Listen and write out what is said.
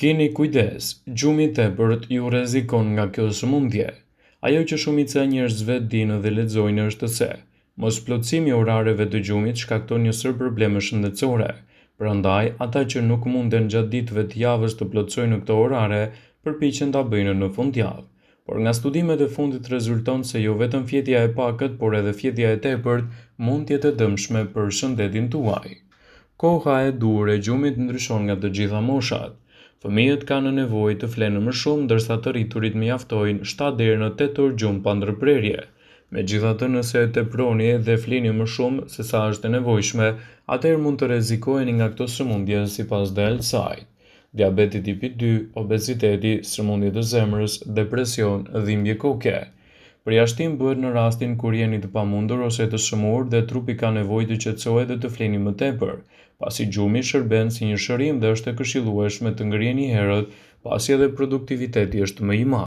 Keni kujdes, gjumi i tepërt ju rrezikon nga kjo sëmundje. Ajo që shumica e njerëzve dinë dhe lexojnë është se mosplotësimi i orareve të gjumit shkakton një sër probleme shëndetësore. Prandaj, ata që nuk munden gjatë ditëve të javës të plotësojnë këto orare, përpiqen ta bëjnë në fundjavë. Por nga studimet e fundit rezulton se jo vetëm fjetja e pakët, por edhe fjetja e tepërt mund të jetë e dëmshme për shëndetin tuaj. Koha e dur e gjumit ndryshon nga të gjitha moshat. Fëmijët kanë nevojë të flenë më shumë, ndërsa të rriturit mjaftojnë 7 deri në 8 orë gjumë pa ndërprerje. Megjithatë, nëse e teproni dhe flini më shumë se sa është e nevojshme, atëherë mund të rrezikoheni nga këto sëmundje sipas DL-sait. Diabeti tipi 2, obeziteti, sëmundje të zemrës, depresion, dhimbje koke. Përjashtim bëhet në rastin kur jeni të pamundur ose të shëmur dhe trupi ka nevojë të qetësohet dhe të fleni më tepër, pasi gjumi shërben si një shërim dhe është e këshillueshme të ngriheni herët, pasi edhe produktiviteti është më i madh.